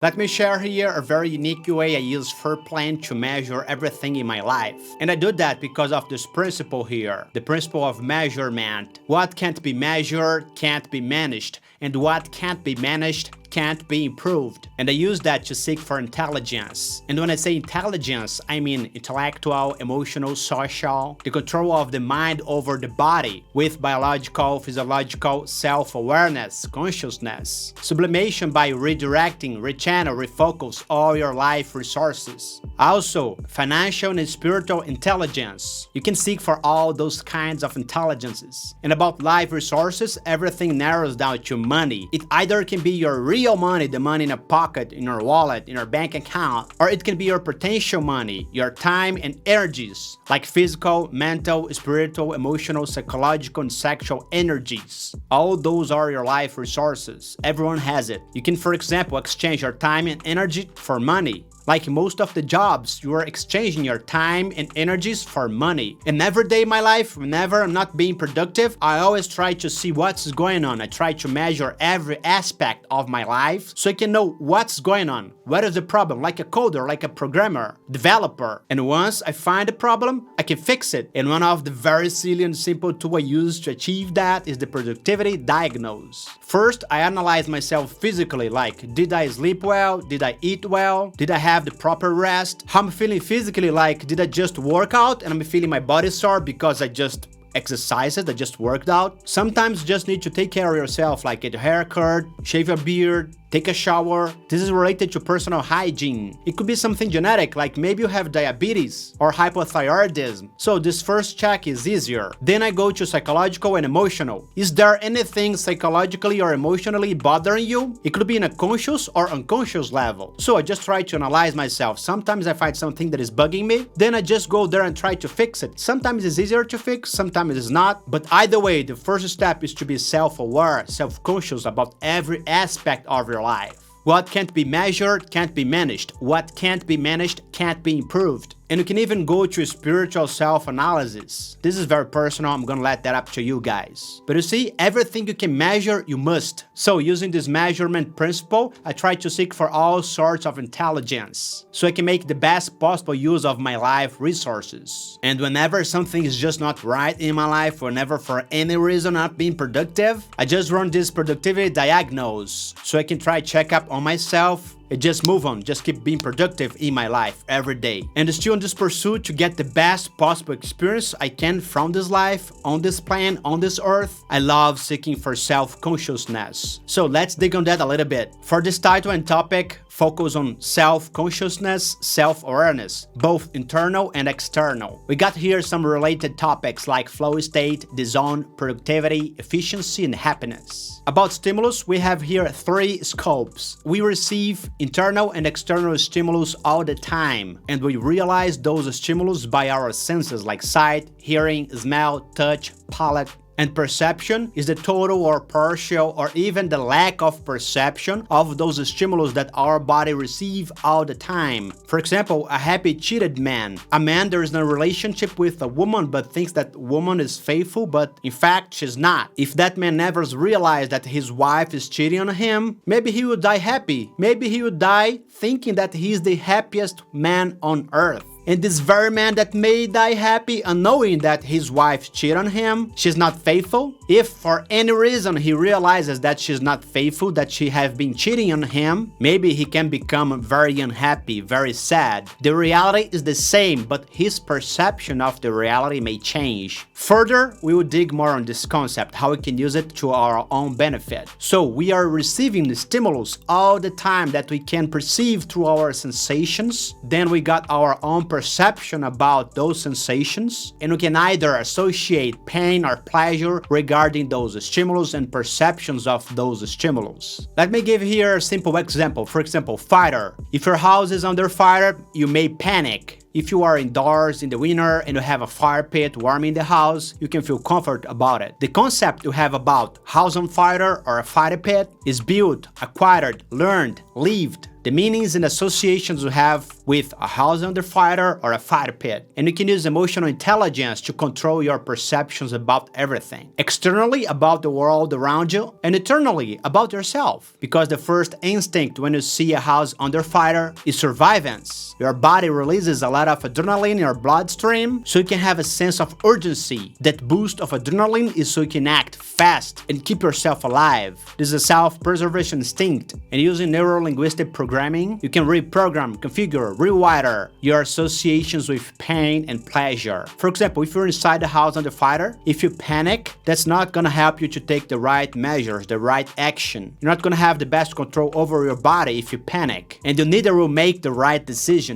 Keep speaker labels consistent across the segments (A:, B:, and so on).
A: Let me share here a very unique way I use Freeplane to measure everything in my life. And I do that because of this principle here, the principle of measurement. What can't be measured can't be managed, and what can't be managed can't be improved. And I use that to seek for intelligence. And when I say intelligence, I mean intellectual, emotional, social, the control of the mind over the body with biological, physiological self-awareness, consciousness. Sublimation by redirecting, rechannel, refocus all your life resources. Also, financial and spiritual intelligence. You can seek for all those kinds of intelligences. And about life resources, everything narrows down to money. It either can be your real money, the money in a pocket, in your wallet, in your bank account, or it can be your potential money, your time and energies, like physical, mental, spiritual, emotional, psychological, and sexual energies. All those are your life resources. Everyone has it. You can, for example, exchange your time and energy for money. Like most of the jobs, you are exchanging your time and energies for money. And every day in my life, whenever I'm not being productive, I always try to see what's going on. I try to measure every aspect of my life so I can know what's going on. What is the problem? Like a coder, like a programmer, developer. And once I find the problem, I can fix it. And one of the very silly and simple tools I use to achieve that is the productivity diagnose. First, I analyze myself physically, like, did I sleep well? Did I eat well? Did I have the proper rest? How I'm feeling physically, like, did I just work out and I'm feeling my body sore because I just exercised, I just worked out? Sometimes you just need to take care of yourself, like get a haircut, shave your beard, take a shower. This is related to personal hygiene. It could be something genetic, like maybe you have diabetes or hypothyroidism. So this first check is easier. Then I go to psychological and emotional. Is there anything psychologically or emotionally bothering you? It could be in a conscious or unconscious level. So I just try to analyze myself. Sometimes I find something that is bugging me. Then I just go there and try to fix it. Sometimes it's easier to fix, sometimes it's not. But either way, the first step is to be self-aware, self-conscious about every aspect of your life. What can't be measured can't be managed. What can't be managed can't be improved. And you can even go to spiritual self-analysis. This is very personal, I'm gonna let that up to you guys. But you see, everything you can measure, you must. So using this measurement principle, I try to seek for all sorts of intelligence, so I can make the best possible use of my life resources. And whenever something is just not right in my life, whenever for any reason I'm not being productive, I just run this productivity diagnose, so I can try check up on myself, and just move on, just keep being productive in my life every day. And still on this pursuit to get the best possible experience I can from this life, on this planet, on this earth, I love seeking for self-consciousness. So let's dig on that a little bit. For this title and topic, focus on self-consciousness, self-awareness, both internal and external. We got here some related topics like flow state, the zone, productivity, efficiency, and happiness. About stimulus, we have here 3 scopes. We receive internal and external stimulus all the time, and we realize those stimulus by our senses like sight, hearing, smell, touch, palate. And perception is the total or partial or even the lack of perception of those stimulus that our body receive all the time. For example, a happy cheated man. A man that is in a relationship with a woman but thinks that woman is faithful, but in fact she's not. If that man never realized that his wife is cheating on him, maybe he would die happy. Maybe he would die thinking that he is the happiest man on earth. And this very man that may die happy and knowing that his wife cheated on him, she's not faithful. If for any reason he realizes that she's not faithful, that she have been cheating on him, maybe he can become very unhappy, very sad. The reality is the same, but his perception of the reality may change. Further, we will dig more on this concept, how we can use it to our own benefit. So we are receiving the stimulus all the time that we can perceive through our sensations. Then we got our own perception about those sensations, and we can either associate pain or pleasure regarding those stimulus and perceptions of those stimulus. Let me give here a simple example. For example, fire. If your house is under fire, you may panic. If you are indoors in the winter and you have a fire pit warming the house, you can feel comfort about it. The concept you have about house on fire or a fire pit is built, acquired, learned, lived, the meanings and associations you have with a house under fire or a fire pit. And you can use emotional intelligence to control your perceptions about everything. Externally, about the world around you, and internally, about yourself. Because the first instinct when you see a house under fire is survivance. Your body releases a lot of adrenaline in your bloodstream, so you can have a sense of urgency. That boost of adrenaline is so you can act fast and keep yourself alive. This is a self-preservation instinct, and using neuro-linguistic programming, you can reprogram, configure, rewire your associations with pain and pleasure. For example, if you're inside the house under fire, if you panic, that's not gonna help you to take the right measures, the right action. You're not gonna have the best control over your body if you panic, and you neither will make the right decisions.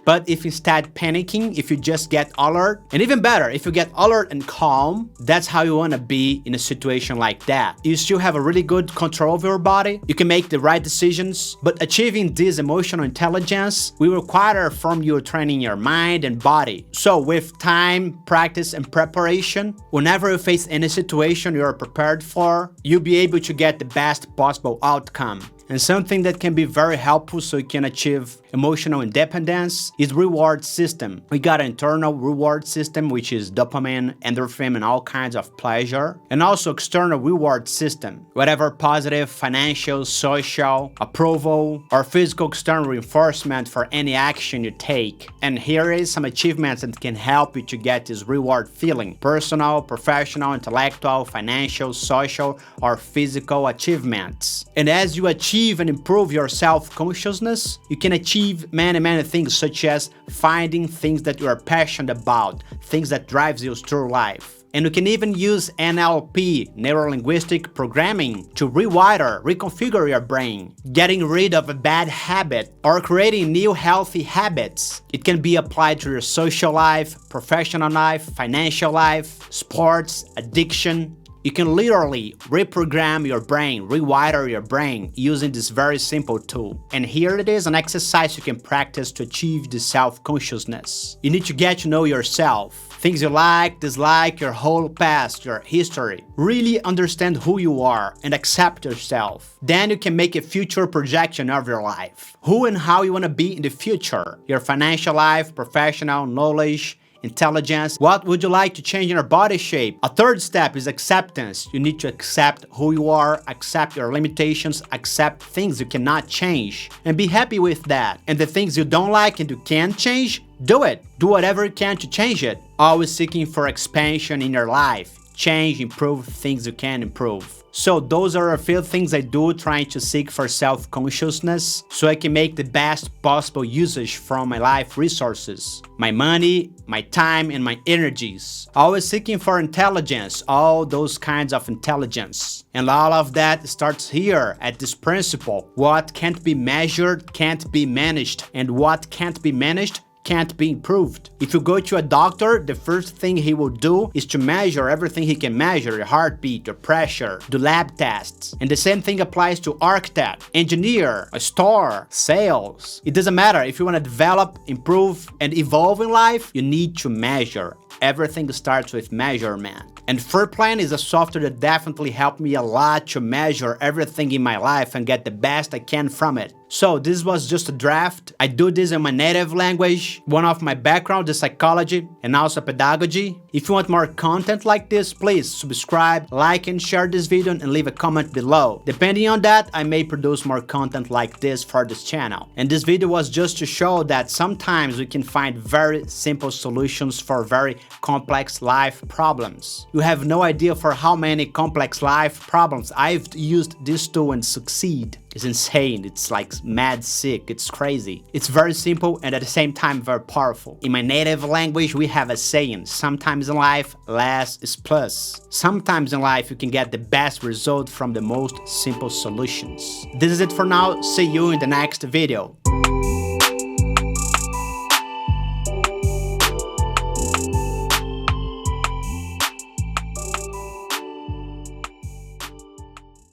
A: But if instead panicking, if you just get alert, and even better, if you get alert and calm, that's how you wanna be in a situation like that. You still have a really good control of your body, you can make the right decisions, but achieving this emotional intelligence will require from you training your mind and body. So with time, practice, and preparation, whenever you face any situation you are prepared for, you'll be able to get the best possible outcome. And something that can be very helpful so you can achieve emotional independence is reward system. We got an internal reward system, which is dopamine, endorphin, and all kinds of pleasure. And also external reward system, whatever positive, financial, social, approval, or physical external reinforcement for any action you take. And here is some achievements that can help you to get this reward feeling. Personal, professional, intellectual, financial, social, or physical achievements. And as you achieve and improve your self-consciousness, you can achieve many things, such as finding things that you are passionate about, things that drives you through life. And you can even use NLP, neuro-linguistic programming, to rewire, reconfigure your brain, getting rid of a bad habit or creating new healthy habits. It can be applied to your social life, professional life, financial life, sports, addiction. You can literally reprogram your brain, rewire your brain using this very simple tool. And here it is, an exercise you can practice to achieve this self-consciousness. You need to get to know yourself. Things you like, dislike, your whole past, your history. Really understand who you are and accept yourself. Then you can make a future projection of your life. Who and how you want to be in the future. Your financial life, professional, knowledge, intelligence. What would you like to change in your body shape? A third step is acceptance. You need to accept who you are, accept your limitations, accept things you cannot change, and be happy with that. And the things you don't like and you can change, do it. Do whatever you can to change it. Always seeking for expansion in your life. Change, improve things you can improve. So those are a few things I do trying to seek for self-consciousness so I can make the best possible usage from my life resources, my money, my time, and my energies. Always seeking for intelligence, all those kinds of intelligence. And all of that starts here at this principle. What can't be measured can't be managed, and what can't be managed can't be improved. If you go to a doctor, the first thing he will do is to measure everything he can measure, your heartbeat, your pressure, do lab tests. And the same thing applies to architect, engineer, a store, sales. It doesn't matter. If you want to develop, improve, and evolve in life, you need to measure. Everything starts with measurement. And Freeplane is a software that definitely helped me a lot to measure everything in my life and get the best I can from it. So this was just a draft. I do this in my native language. One of my background is psychology and also pedagogy. If you want more content like this, please subscribe, like, and share this video and leave a comment below. Depending on that, I may produce more content like this for this channel. And this video was just to show that sometimes we can find very simple solutions for very complex life problems. You have no idea for how many complex life problems I've used this tool and succeed. It's insane, it's like mad sick, it's crazy. It's very simple and at the same time very powerful. In my native language we have a saying, sometimes in life less is plus. Sometimes in life you can get the best result from the most simple solutions. This is it for now, see you in the next video.